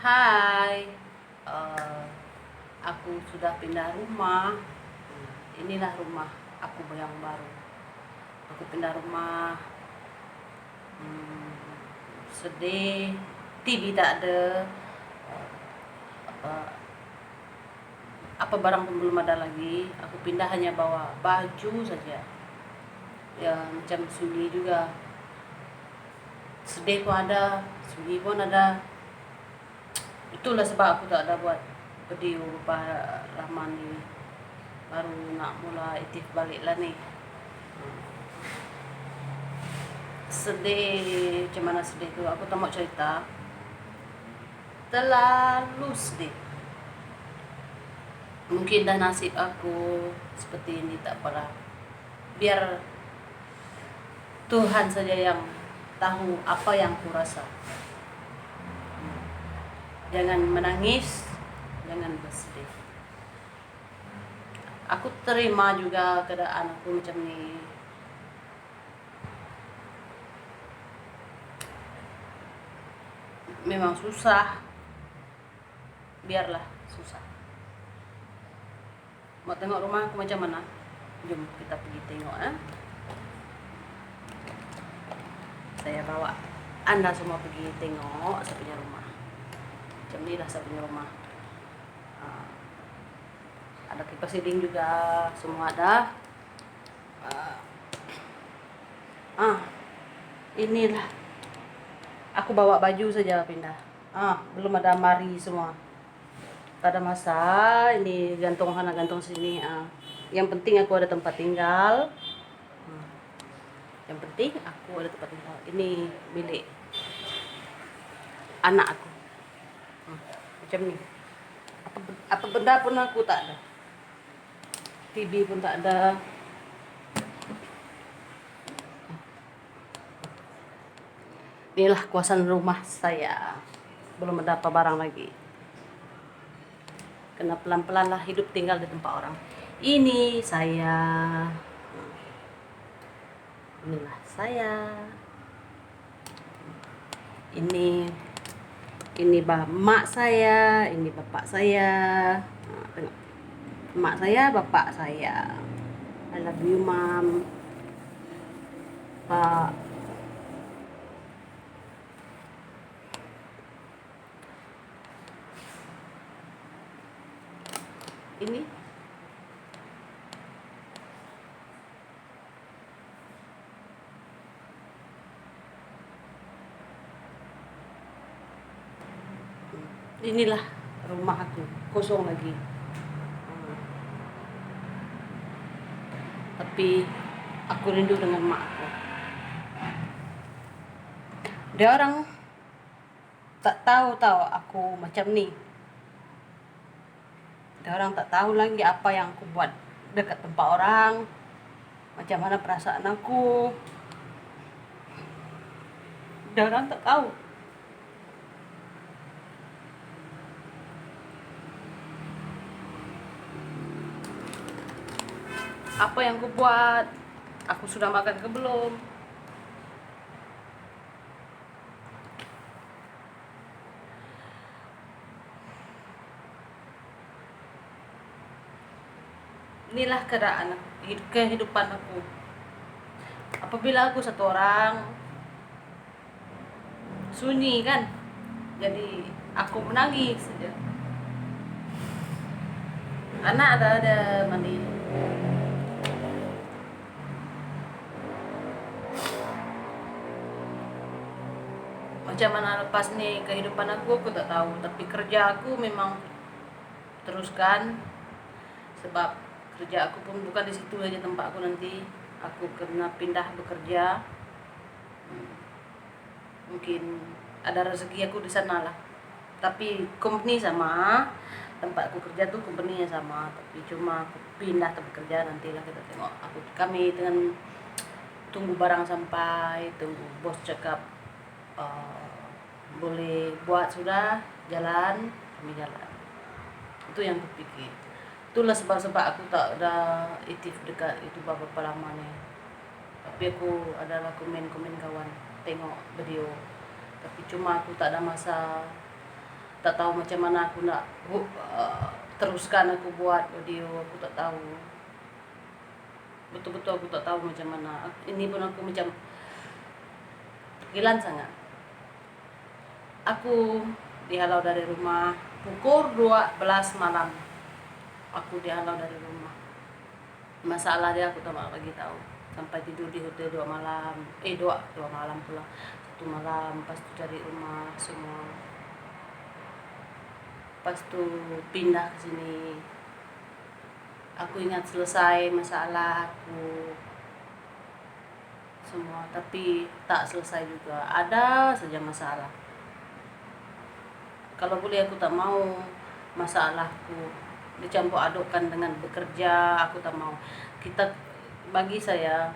Hai, eh, aku sudah pindah rumah. Inilah rumah aku yang baru. Aku pindah rumah, hmm, sedih. TV tak ada, apa, apa barang pun belum ada lagi. Aku pindah hanya bawa baju saja. Ya macam sunyi juga. Sedih pun ada, sunyi pun ada. Itulah sebab aku tak ada buat video beberapa lama nih. Baru nak mula aktif balik lah nih. Sedih, macam mana sedih tu, aku tak mau cerita. Terlalu sedih. Mungkin dah nasib aku seperti ini, tak apalah. Biar Tuhan saja yang tahu apa yang ku rasa. Jangan menangis, jangan bersedih. Aku terima juga keadaan aku macam ni. Memang susah. Biarlah susah. Mau tengok rumah aku macam mana? Jom kita pergi tengok. Saya bawa Anda semua pergi tengok saya punya rumah. Macam ni lah saya punya rumah. Ada kipas siding juga, semua ada. Inilah. Aku bawa baju saja pindah. Belum ada mari semua. Tak ada masa. Ini gantung sana, gantung sini. Yang penting aku ada tempat tinggal. Yang penting aku ada tempat tinggal. Ini milik anak aku. Macam ni. Apa benda pun aku tak ada. TV pun tak ada. Inilah kuasaan rumah saya. Belum ada apa barang lagi. Kena pelan-pelan lah hidup tinggal di tempat orang. Ini saya. Inilah saya. Ini mak saya, ini bapak saya. Tengok. Mak saya, bapak saya. I love you, Mom. Pak. Ini inilah rumah aku, kosong lagi. Tapi aku rindu dengan mak aku. Dia orang tak tahu aku macam ni. Dia orang tak tahu lagi apa yang aku buat dekat tempat orang. Macam mana perasaan aku. Dia orang tak tahu. Apa yang aku buat? Aku sudah makan ke belum? Inilah kehidupan aku. Apabila aku satu orang, sunyi kan, jadi aku menangis saja. Anak ada mandi. Macam mana lepas ni kehidupan aku tak tahu. Tapi kerja aku memang teruskan. Sebab kerja aku pun bukan di situ aja tempat aku nanti. Aku kena pindah bekerja. Mungkin ada rezeki aku di sana lah. Tapi company sama, tempat aku kerja tuh company-nya sama. Tapi cuma aku pindah tempat kerja, nantilah kita tengok. Kami dengan tunggu barang sampai, tunggu bos cakap boleh buat sudah jalan, kami jalan. Itu yang kupikir. Itulah sebab-sebab aku tak ada aktif dekat itu berapa lama nih. Tapi aku adalah komen kawan tengok video. Tapi cuma aku tak ada masa. tak tahu macam mana aku nak teruskan aku buat audio. Aku tak tahu, betul-betul aku tak tahu macam mana. Ini pun aku macam kegilaan sangat. Aku dihalau dari rumah pukul 12 malam. Aku dihalau dari rumah. Masalah dia aku tak mau bagi tahu. Sampai tidur di hotel 2 malam. 2 malam pula. 1 malam, pas tu cari rumah semua. Pas tu pindah ke sini. Aku ingat selesai masalah aku semua, tapi tak selesai juga. Ada saja masalah. Kalau boleh aku tak mau masalahku dicampur adukkan dengan bekerja. Aku tak mau. Bagi saya,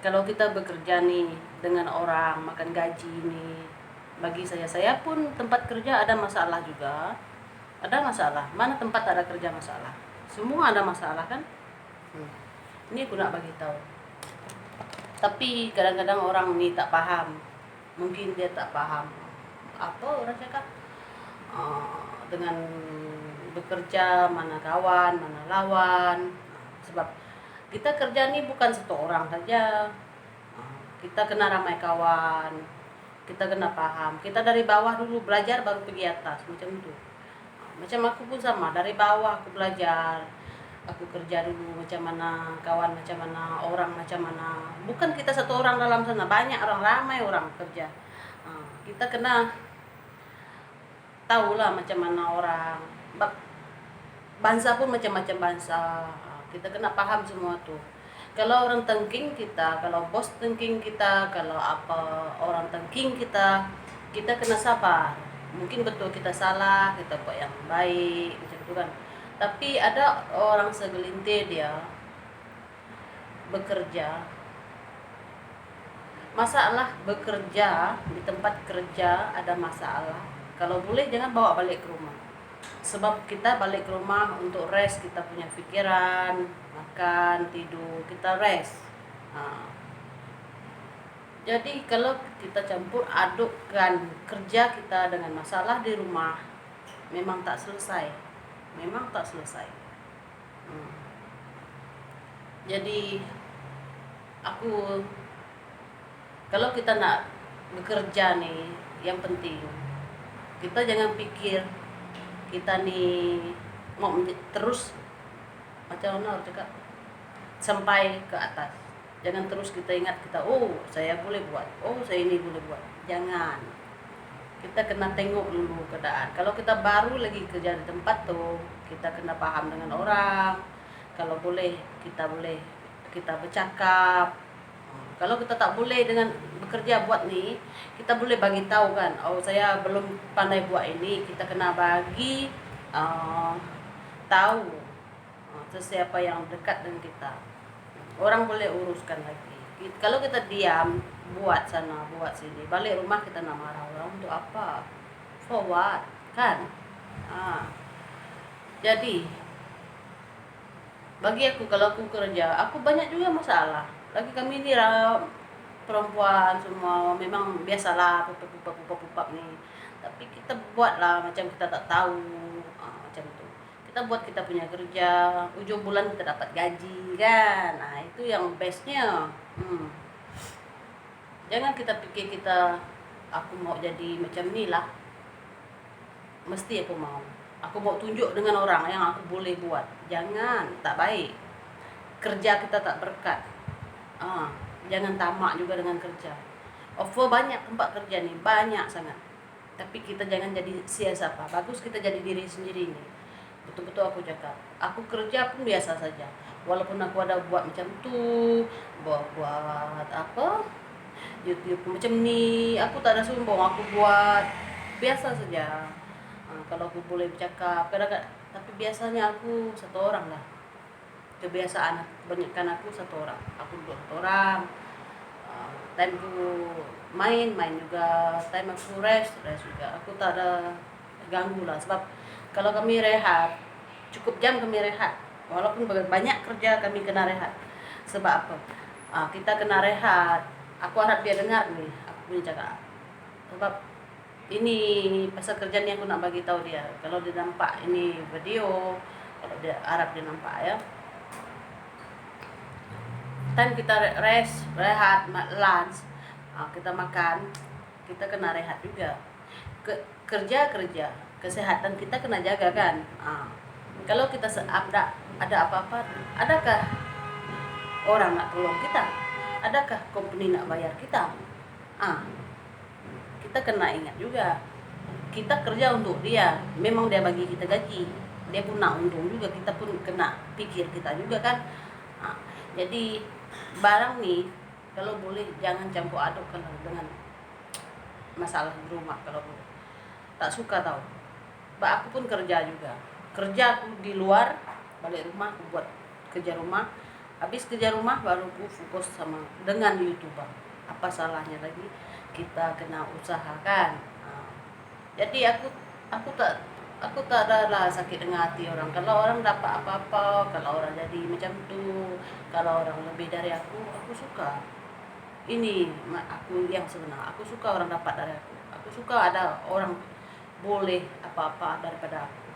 kalau kita bekerja nih dengan orang makan gaji nih, bagi saya pun tempat kerja ada masalah juga. Ada masalah. Mana tempat ada kerja masalah? Semua ada masalah kan? Ini aku nak bagi tahu. Tapi kadang-kadang orang ni tak paham. Mungkin dia tak paham apa orang cakap, dengan bekerja mana kawan, mana lawan. Sebab kita kerja ni bukan satu orang saja. Kita kena ramai kawan. Kita kena paham. Kita dari bawah dulu belajar baru pergi atas, macam itu. Macam aku pun sama, dari bawah aku belajar. Aku kerja dulu macam mana kawan, macam mana orang, macam mana. Bukan kita satu orang dalam sana, banyak orang, ramai orang kerja. Kita kena tahulah macam mana orang. Bangsa pun macam-macam bangsa. Kita kena paham semua tuh. Kalau orang tengking kita, kalau bos tengking kita, kalau apa orang tengking kita, kita kena sabar. Mungkin betul kita salah, kita buat yang baik, macam itu kan. Tapi ada orang segelintir dia bekerja. Masalah bekerja di tempat kerja ada masalah. Kalau boleh jangan bawa balik ke rumah. Sebab kita balik ke rumah untuk rest, kita punya pikiran, makan, tidur, kita rest. Jadi kalau kita campur adukkan kerja kita dengan masalah di rumah, memang tak selesai. Memang tak selesai. Jadi aku, kalau kita nak bekerja nih, yang penting kita jangan pikir kita nih mau terus macam mana orang cakap sampai ke atas. Jangan terus kita ingat kita, saya boleh buat, saya ini boleh buat. Jangan. Kita kena tengok dulu keadaan. Kalau kita baru lagi kerja di tempat tuh, kita kena paham dengan orang. Kalau boleh kita bercakap. Kalau kita tak boleh dengan bekerja buat nih, kita boleh bagi tahu kan, saya belum pandai buat ini. Kita kena bagi tahu sesiapa yang dekat dengan kita. Orang boleh uruskan lagi. Kalau kita diam, buat sana, buat sini, balik rumah kita nak marah orang untuk apa? For what? Kan? Jadi bagi aku, kalau aku kerja, aku banyak juga masalah. Lagi kami ni perempuan semua, memang biasalah pupap nih. Tapi kita buatlah macam kita tak tahu, macam itu. Kita buat kita punya kerja, ujung bulan kita dapat gaji kan. Itu yang bestnya. Jangan kita pikir aku mau jadi macam ni lah, mesti aku mau tunjuk dengan orang yang aku boleh buat. Jangan, tak baik. Kerja kita tak berkat. Jangan tamak juga dengan kerja. Offer banyak tempat kerja nih, banyak sangat. Tapi kita jangan jadi siapa. Bagus kita jadi diri sendiri nih. Betul-betul aku cakap. Aku kerja pun biasa saja. Walaupun aku ada buat macam tu, buat apa, YouTube macam ni, aku tak ada sombong. Aku buat biasa saja. Kalau aku boleh bercakap, kadang-kadang. Tapi biasanya aku satu orang lah. Kebiasaan banyakkan aku satu orang. Aku duduk satu orang. Time ku main juga. Time aku rest juga. Aku tak ada ganggu lah. Sebab kalau kami rehat, cukup jam kami rehat. Walaupun banyak kerja kami kena rehat. Sebab apa? Kita kena rehat. Aku harap dia dengar nih, aku punya cakap. Sebab ini pasal kerjaan yang aku nak bagi tahu dia. Kalau dia nampak ini video, kalau dia Arab dia nampak ya. Time kita rehat, lunch, kita makan, kita kena rehat juga. Kerja, kesehatan kita kena jaga kan. Kalau kita ada apa-apa, adakah orang nak tolong kita? Adakah company nak bayar kita? Kita kena ingat juga, kita kerja untuk dia, memang dia bagi kita gaji, dia pun nak untung juga, kita pun kena pikir kita juga kan. Jadi barang nih kalau boleh jangan campur aduk kalau dengan masalah di rumah. Kalau boleh, tak suka tahu. Aku pun kerja juga, kerja aku di luar, balik rumah aku buat kerja rumah, habis kerja rumah baru aku fokus sama dengan YouTuber. Apa salahnya lagi kita kena usahakan. Jadi aku tak ada lah sakit dengan hati orang. Kalau orang dapat apa-apa, kalau orang jadi macam tu, kalau orang lebih dari aku suka. Ini aku yang sebenar. Aku suka orang dapat dari aku. Aku suka ada orang boleh apa-apa daripada aku.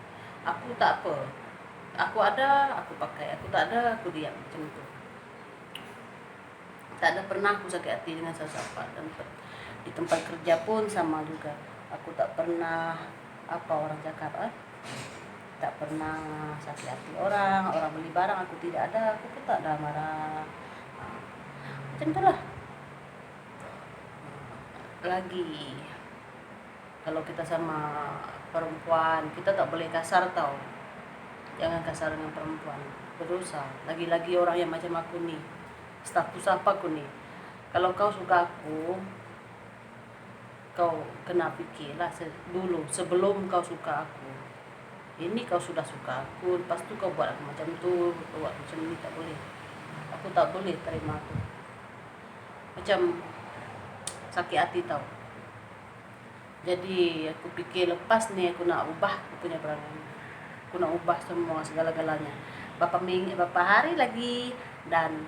Aku tak apa. Aku ada, aku pakai. Aku tak ada, aku diam macam tu. Tak ada pernah aku sakit hati dengan siapa. Dan di tempat kerja pun sama juga. Aku tak pernah apa orang cakap, tak pernah sakit hati orang beli barang aku tidak ada, aku pun tak ada marah. Macam itulah. Lagi kalau kita sama perempuan, kita tak boleh kasar tau. Jangan kasar dengan perempuan, berdosa. Lagi-lagi orang yang macam aku nih, status apa aku nih. Kalau kau suka aku, kau kena pikirlah dulu sebelum kau suka aku. Ini kau sudah suka aku, lepas tu kau buat aku macam tu, kau buat macam ni, tak boleh. Aku tak boleh terima aku. Macam sakit hati tau. Jadi aku fikir lepas ni aku nak ubah aku punya perangai. Aku nak ubah semua segala-galanya. Berapa hari lagi, dan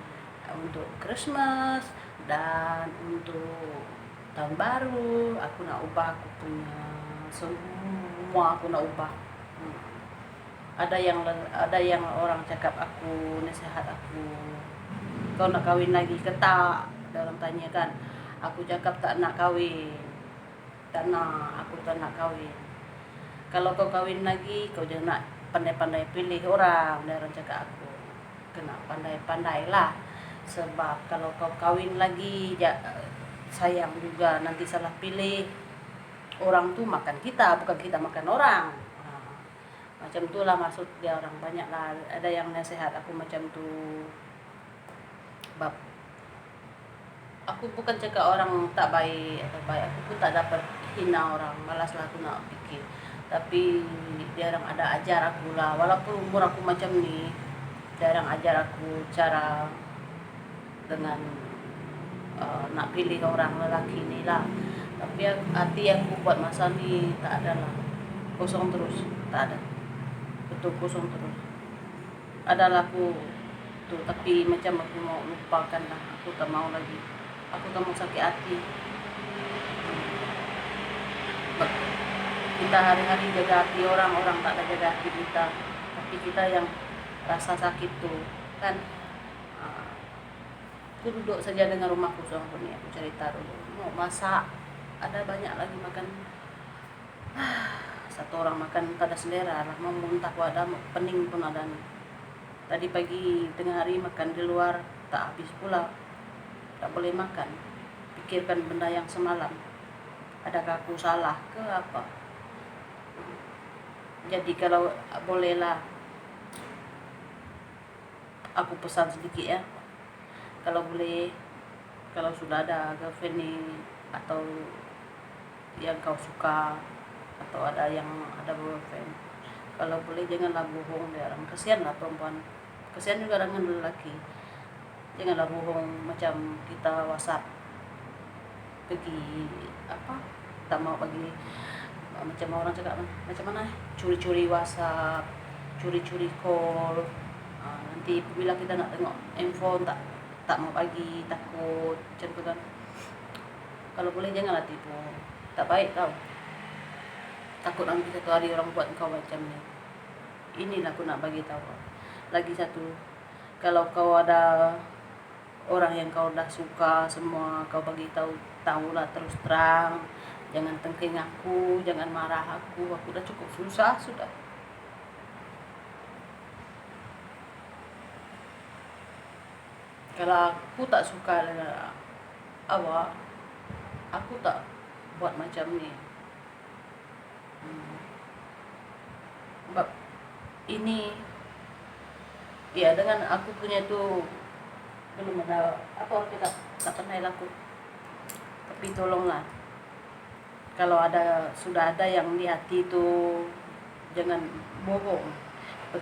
untuk Christmas dan untuk tahun baru aku nak ubah aku punya semua, aku nak ubah. Ada yang orang cakap aku, nasihat aku, kau nak kahwin lagi ke tak? Ada orang tanya kan. Aku cakap tak nak kahwin. Tak nak, aku tak nak kahwin. Kalau kau kahwin lagi, kau jangan nak pandai-pandai pilih orang. Ada orang cakap aku, kena pandai-pandai lah. Sebab kalau kau kahwin lagi, sayang juga nanti salah pilih. Orang tu makan kita, bukan kita makan orang. Macam tu lah maksud dia orang. Banyak lah ada yang nasihat aku macam tu. Bab aku bukan cakap orang tak baik atau baik, aku pun tak dapat hina orang, malas lah aku nak fikir. Tapi dia orang ada ajar aku lah, walaupun umur aku macam ni, dia orang ajar aku cara dengan nak pilih orang lelaki ni lah. Tapi hati aku buat masa ni tak ada lah, kosong terus, tak ada, betul kosong terus. Adalah aku tuh, tapi macam aku mau lupakan lah, aku tak mau lagi, aku tak mau sakit hati. Kita hari-hari jaga hati orang tak ada jaga hati kita, tapi kita yang rasa sakit tuh kan. Aku duduk saja dengan rumah kosong aku nih, aku cerita dulu mau masak, ada banyak lagi makan. Satu orang makan tak ada selera lah, mau muntah pun ada, pening pun ada nih. Tadi pagi tengah hari makan di luar tak habis pula, tak boleh makan. Pikirkan benda yang semalam, adakah aku salah ke apa? Jadi kalau bolehlah aku pesan sedikit ya, kalau boleh, kalau sudah ada girlfriend nih, atau yang kau suka, atau ada boyfriend, kalau boleh janganlah bohong dia orang. Kasihan lah perempuan, kasihan juga dengan lelaki. Janganlah bohong macam kita WhatsApp pergi apa, tak mau bagi macam orang cakap macam mana, curi-curi WhatsApp, curi-curi call. Nanti bila kita nak tengok handphone tak mau bagi, takut macam tu kan. Kalau boleh janganlah tipu, tak baik tau. takut nanti satu hari orang buat kau macam ni. Inilah aku nak bagi tahu. Lagi satu, kalau kau ada orang yang kau dah suka semua, kau bagi tahu lah terus terang. Jangan tengking aku, jangan marah aku udah cukup susah sudah. Kalau aku tak suka dengan awak, aku tak buat macam ni. Sebab ini ya dengan aku punya itu belum ada apa kita tak pernah laku. Tapi tolonglah, kalau sudah ada yang di hati itu, jangan bohong.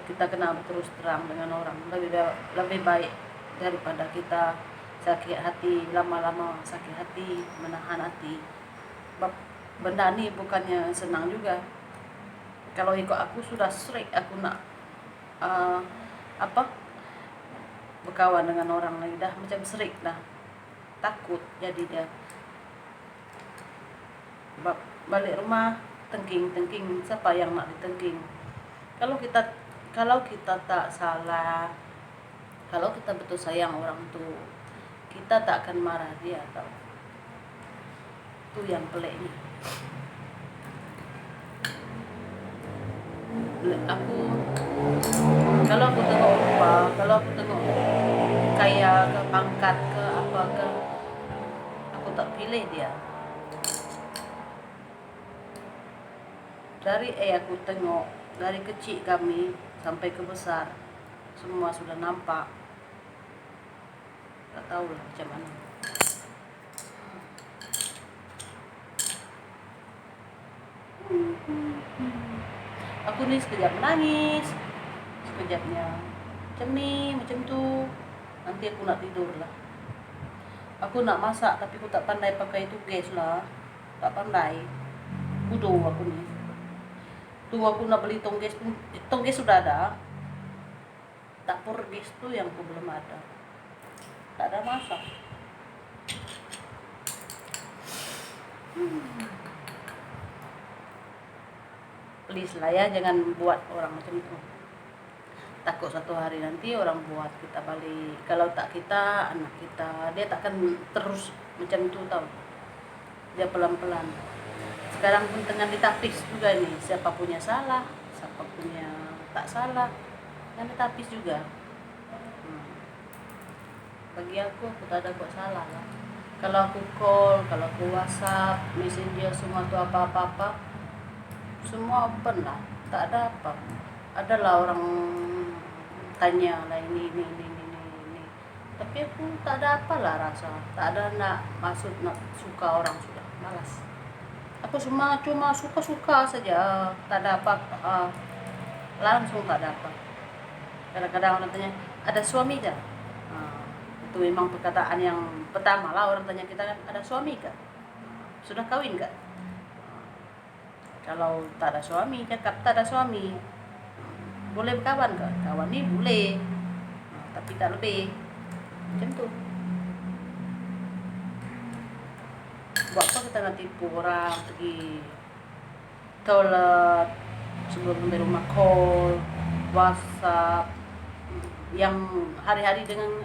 Kita kenal terus terang dengan orang, lebih baik daripada kita sakit hati, lama-lama sakit hati, menahan hati. Sebab benda ni bukannya senang juga. Kalau ikut aku sudah strict, aku nak berkawan dengan orang lagi dah macam strict dah, takut jadi dia. Balik rumah tengking siapa yang nak ditengking. Kalau kita tak salah, kalau kita betul sayang orang tu, kita tak akan marah dia tau. Itu yang peliknya. Kalau aku tengok rupa, kalau aku tengok kaya ke pangkat ke apa ke, aku tak pilih dia. Dari aku tengok dari kecil kami sampai ke besar, semua sudah nampak. Tak tahu lah macam mana. Aku ni sekejap menangis, sekejapnya macam ni, macam tu. Nanti aku nak tidur lah. Aku nak masak tapi aku tak pandai pakai itu gas lah. Tak pandai. Bodoh aku ni. Tu aku nak beli tong gas sudah ada. Dapur gas tu yang aku belum ada. Tak ada masak. Please lah ya, jangan buat orang macam itu. Takut satu hari nanti orang buat kita balik. Kalau tak kita, anak kita, dia takkan terus macam itu tau. Dia pelan-pelan. Sekarang pun tengah ditapis juga nih, siapa punya salah, siapa punya tak salah, kan ditapis juga. Bagi aku tak ada buat salah lah. Kalau aku call, kalau aku WhatsApp, Messenger, semua tu apa-apa, semua open lah, tak ada apa. Adalah orang tanya lah ini. Tapi aku tak ada apalah rasa, tak ada nak maksud nak suka orang, sudah malas. Aku cuma suka saja, tak ada apa, langsung tak ada apa. Kadang-kadang orang tanya, ada suami tak? Itu memang perkataan yang pertama lah orang tanya kita kan, ada suami kah? Sudah kawin kah? Kalau tak ada suami, cakap tak ada suami. Boleh berkawan kah? Kawan ni boleh, tapi tak lebih. Macam tu. Buat apa kita nak tipu orang, pergi toilet sebelum sampai rumah, call, WhatsApp, yang hari-hari dengan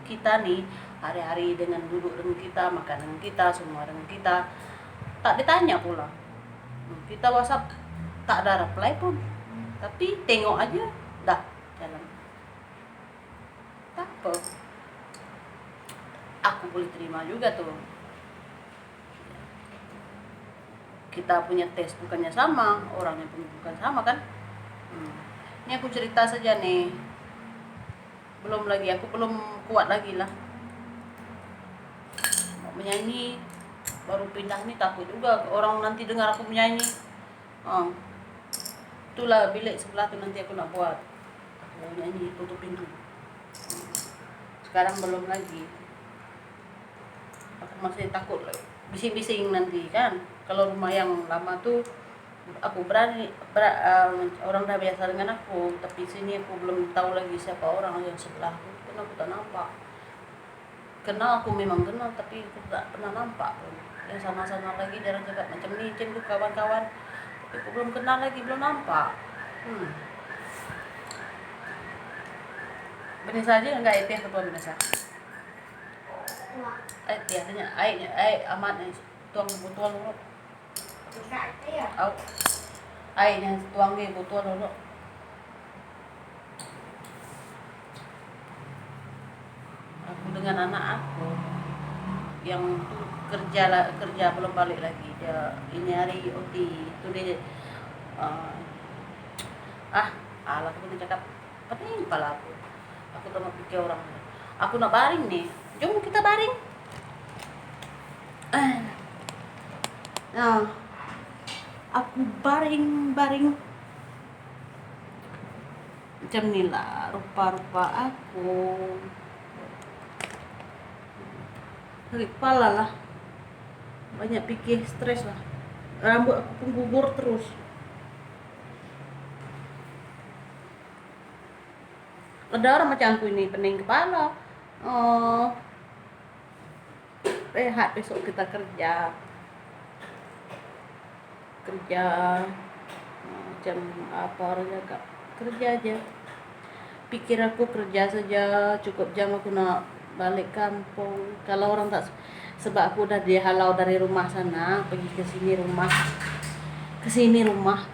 kita nih, hari-hari dengan duduk dengan kita, makan dengan kita, semua dengan kita, tak ditanya pula. Kita WhatsApp tak ada reply pun, tapi tengok aja dah jalan. Tak apa, aku boleh terima juga tuh. Kita punya tes bukannya sama, orangnya pun bukan sama kan. Ini aku cerita saja nih, aku belum kuat lagi lah mau menyanyi. Baru pindah nih, takut juga orang nanti dengar aku menyanyi. Itulah bilik sebelah tuh nanti aku nak buat, aku nyanyi, tutup pintu. Sekarang belum lagi, aku masih takut bising-bising nanti kan. Kalau rumah yang lama tuh aku berani, orang dah biasa dengan aku, tapi sini aku belum tahu lagi siapa orang yang sebelah aku, karena aku tak nampak. Kenal aku memang kenal, tapi aku tak pernah nampak. Yang sama-sama lagi jarang cakap macam ni, macam tu kawan-kawan. Aku belum kenal lagi, belum nampak. Vanessa aja enggak itu yang ketua Vanessa. Tiadanya air amat nih tuang botol dulu. Airnya tuang di botol dulu. Aku dengan anak aku yang kerja belum balik lagi. Dia ini hari OT itu dia alah aku cakap pening kepala aku. Aku tak mau pikir orang. Aku nak baring nih. Jom kita baring. Nah, aku baring macam ni lah rupa-rupa aku. Sakit kepala lah, banyak pikir, stres lah. Rambut aku pun gugur terus. Ada orang macam aku ini pening kepala. Rehat besok kita kerja macam apa orangnya kak, kerja aja. Pikir aku kerja saja, cukup jam aku nak balik kampung. Kalau orang tak, sebab aku udah dihalau dari rumah sana, pergi ke sini rumah.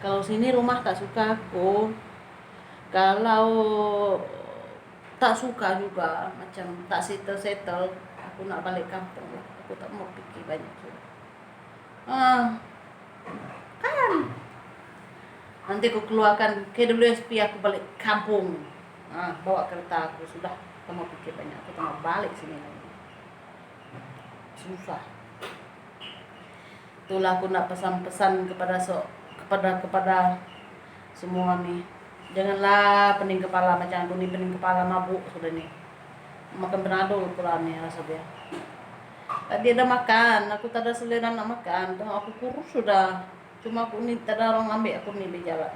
Kalau sini rumah tak suka aku. Kalau tak suka juga, macam tak settle, aku nak balik kampung. Aku tak mau pikir banyak juga. Kan nanti aku keluarkan KWSP, aku balik kampung. Bawa kereta aku, sudah tak mau pikir banyak. Aku tak mau balik sini lagi, susah. Itulah aku nak pesan-pesan kepada semua nih, janganlah pening kepala macam aku nih. Pening kepala, mabuk sudah nih, makan Panadol pula nih rasa dia. Tadi ada makan, aku tak ada selera nak makan, aku kurus sudah. Cuma aku nih tak ada orang ambil aku nih di jalan.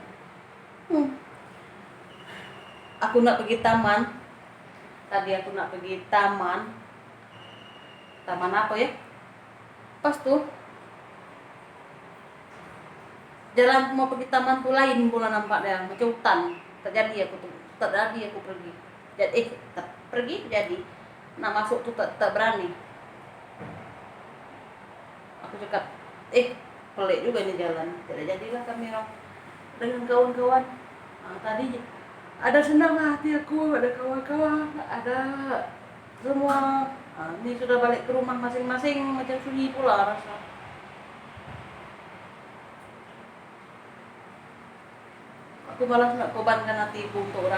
Aku nak pergi taman. Tadi aku nak pergi taman apa ya? Pas tuh jalan mau pergi taman tuh lain pula nampak dia, macam hutan. Tak jadi aku pergi. Jadi nak masuk tuh tak berani. Aku cakap, pelik juga ini jalan. Tidak jadilah kami dengan kawan-kawan. Tadi ada senang hati aku, ada kawan-kawan, ada semua. Ini sudah balik ke rumah masing-masing, macam sunyi pula rasa. Aku malas nak korbankan hatiku untuk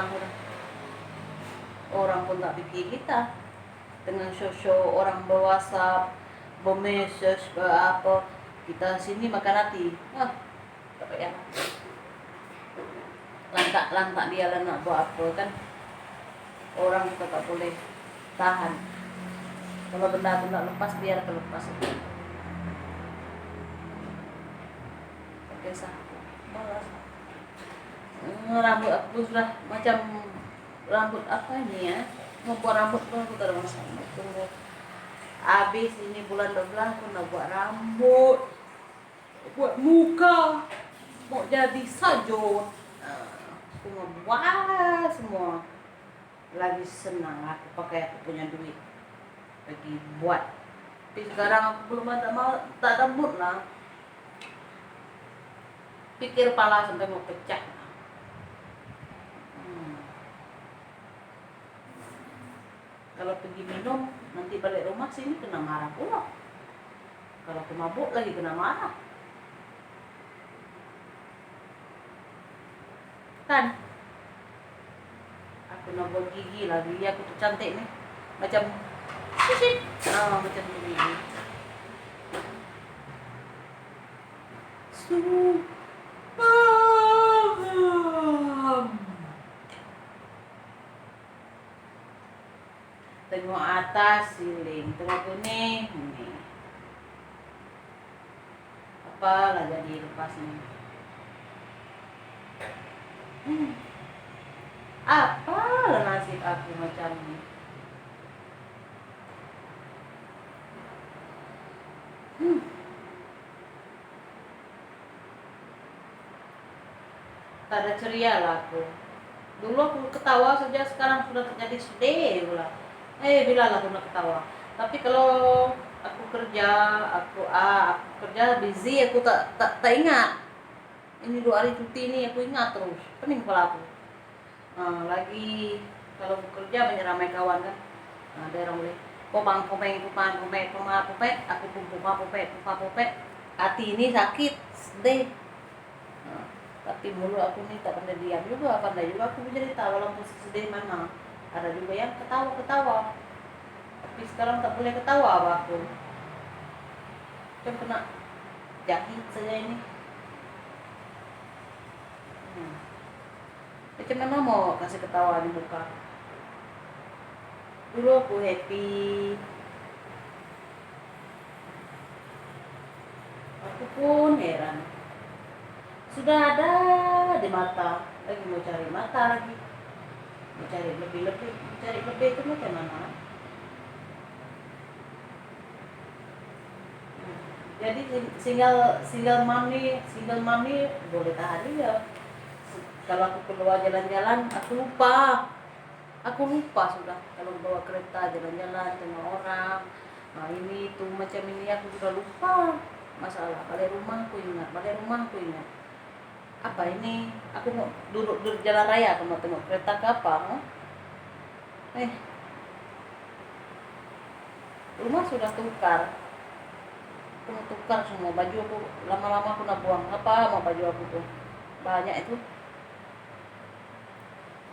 orang pun tak pikir kita dengan sosok orang berwhatsapp, bermessage, apa kita sini makan hati. Tak payah. Lantak dia lah nak buat apa kan. Orang kita tak boleh tahan. Kalau benda lepas, biar terlepas. Oke sah. Malas. Rambut aku sudah macam rambut apa ini ya. Mau buat rambut pun aku tak ada masalah. Tunggu habis ini bulan 12 aku nak buat rambut, buat muka, mau jadi sajut. Aku mau buat semua. Lagi senang aku pakai aku punya duit pergi buat. Tapi sekarang aku belum tak ada mood lah. Pikir pala sampai mau pecah. Kalau pergi minum, nanti balik rumah sini kena marah pula. Kalau aku mabuk lagi kena marah. Kan? Aku nak buat gigi lah, gigi aku tuh cantik nih. Macam sisit. Macam begini. Tengok atas siling, tengok ini. Apalah jadi lepas ini. Apalah nasib aku macam ini. ada ceria lah aku. Dulu aku ketawa saja, sekarang sudah terjadi sedih pula. Bila lah aku nak ketawa. Tapi kalau aku kerja, aku kerja busy, aku tak ingat. Ini 2 hari cuti ini aku ingat terus. Pening kepala aku. Lagi kalau bekerja banyak ramai kawan kan. Ada orang boleh popeng, aku popek. Hati ini sakit, sedih. Tapi mulut aku ni tak pandai diam juga, pandai juga aku bercerita walaupun sedih mana. Ada juga yang ketawa. Tapi sekarang tak boleh ketawa aku. Macam kena jahit saja ini. Macam mana mau kasih ketawa di muka? Dulu aku happy. Aku pun heran. Sudah ada di mata, lagi mau cari mata lagi. Mau cari lebih itu macam mana? Jadi single mom ni boleh tahan juga. Kalau aku keluar jalan-jalan, aku lupa sudah. Kalau bawa kereta jalan-jalan tengok orang, ini itu macam ini aku sudah lupa. Masalah balik rumah aku ingat. Apa ini? Aku mau duduk di jalan raya, aku mau tengok kereta ke apa? Rumah sudah tukar. Aku mau tukar semua baju aku, lama-lama aku nak buang. Apa mau baju aku tuh? Banyak itu.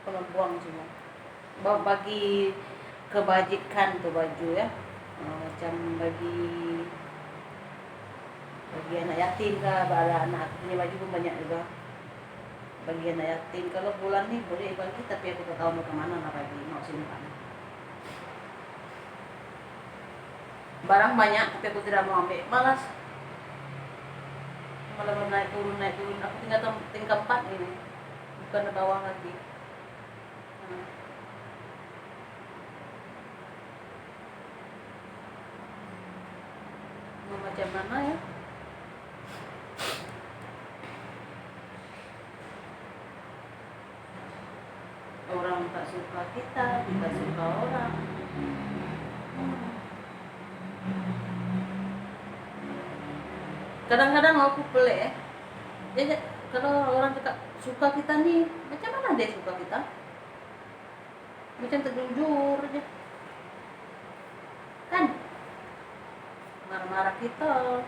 Aku nak buang semua. Bagi kebajikan tuh baju ya. Macam bagi anak yatim kah, anak aku punya baju pun banyak juga. Bagi anak yatim, kalau bulan nih boleh bagi, tapi aku tak tahu mau kemana nak bagi, mau simpan. Barang banyak tapi aku tidak mau ambil, malas. Malah naik turun. Aku tinggal 4 ini, bukan di bawah lagi. Mau macam mana ya? Orang tak suka kita suka orang. Kadang-kadang aku pelik ya. Kalau orang cakap suka kita nih, macam mana dia suka kita? Macam terjujur aja kan, marah-marah kita,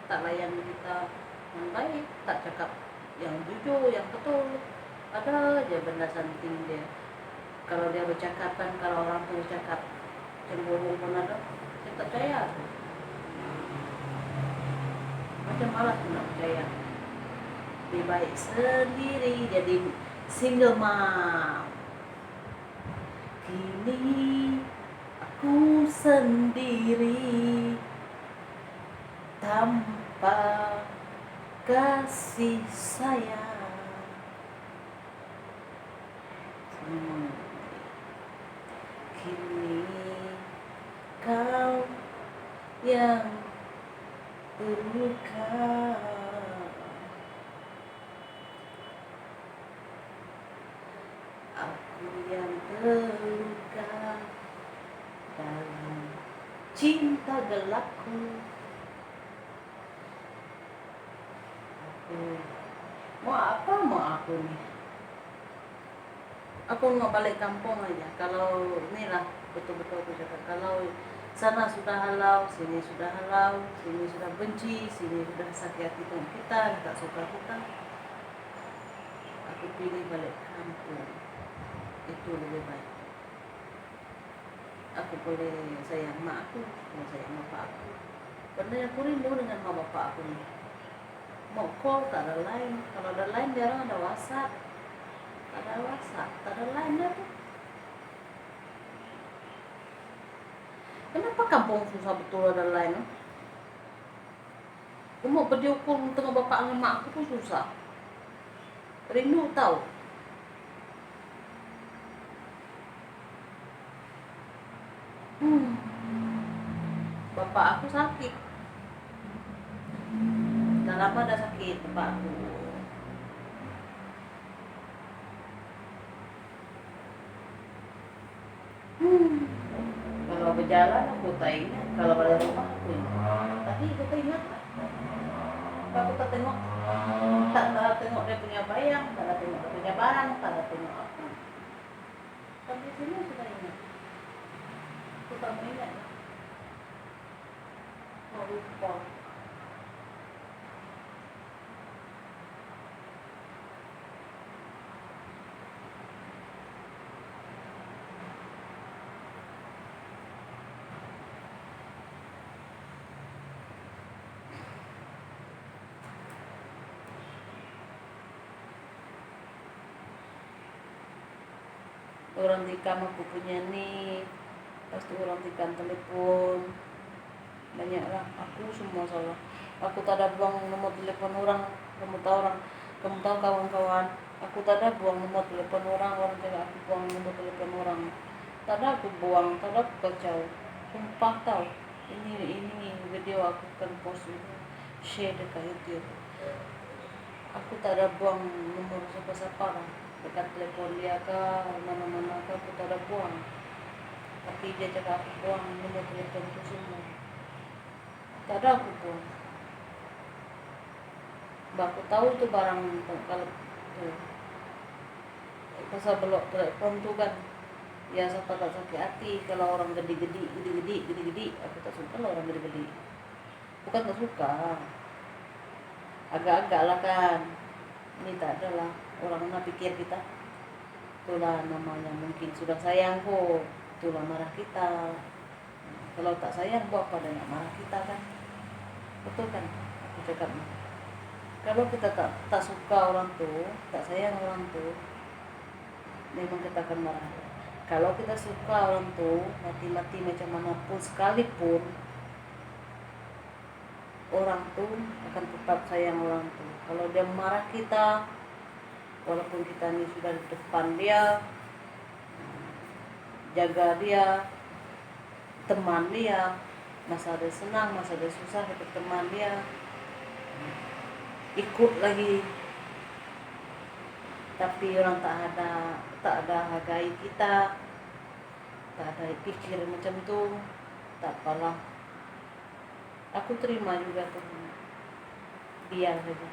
tak layan kita yang baik, tak cakap yang jujur, yang betul. Ada aja benda something dia. Kalau dia bercakap kan, kalau orang tuh bercakap cemburu pun ada, saya tak percaya. Macam malas nak percaya. Lebih baik sendiri jadi single mom. Kini aku sendiri tanpa kasih sayang. Kini kau yang terluka, aku yang terluka dalam cinta gelapku. Mau aku nih? Aku mau balik kampung aja. Kalau inilah betul-betul aku cakap, kalau sana sudah halau, sini sudah halau, sini sudah benci, sini sudah sakit hati dengan kita, tak suka kita, aku pilih balik kampung. Itu lebih baik. Aku boleh sayang mak aku, mau sayang bapak aku. Karena aku rindu dengan mak bapak aku nih. Mau call tak ada line, kalau ada line jarang ada WhatsApp. Tak ada line dah tu. Kenapa kampung susah betul ada line? Aku mau video call tengok bapak dengan mak aku pun susah. Rindu tahu. Bapak aku sakit. Dah lama dah sakit bapak aku. Kalau berjalan aku tak ingat, kalau pada rumah aku ingat. Tadi aku ingat lah. Aku tak tengok, tak tengok dia punya bayang, tak tengok dia punya barang, tak tengok apa. Sampai sini sudah ingat. Aku tak mau ingat. Mau lupa. Orang tikam aku punya nih, pasti orang tikam telepon, banyaklah. Aku semua salah. Aku tak ada buang nomor telepon orang, kamu tahu kawan-kawan, aku tak ada buang nomor telepon orang jaga aku buang nomor telepon orang. Tak ada aku buang, tak ada aku kacau. Sumpah tahu. Ini video aku akan post itu, share dekat YouTube. Aku tak ada buang nomor siapa-siapa lah. Dekat telepon dia ke mana-mana ke aku tak ada buang, tapi dia cakap aku buang nomor telepon itu semua. Tak ada aku buang. Aku tahu itu barang kalau tuh pasal belok telepon tuh kan ya siapa tak sakit hati kalau orang gede-gede aku tak suka lah orang gede-gede, bukan tak suka, agak-agak lah kan. Ini tak ada lah orang mana pikir kita. Itulah namanya mungkin sudah sayang kok, itulah marah kita. Kalau tak sayang buat apa dia nak marah kita kan? Betul kan? Aku cakap. Kalau kita tak suka orang tuh, tak sayang orang tuh, memang kita akan marah. Kalau kita suka orang tuh, mati-mati macam manapun sekalipun, orang tuh akan tetap sayang orang tuh. Kalau dia marah kita, walaupun kita ini sudah di depan dia, jaga dia, teman dia, masa dia senang, masa dia susah, kita teman dia, ikut lagi. Tapi orang tak ada hargai kita, tak ada pikir macam tu, tak apalah. Aku terima juga tuh, biar saja.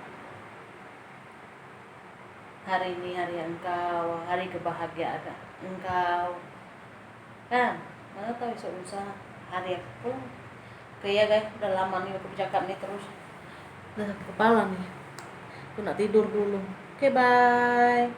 Hari ini hari engkau, hari kebahagiaan engkau, kan? Mana tahu esok lusa hari aku. Oke ya guys, udah lama nih aku bercakap nih terus. Udah sakit kepala nih. Aku nak tidur dulu. Oke, bye.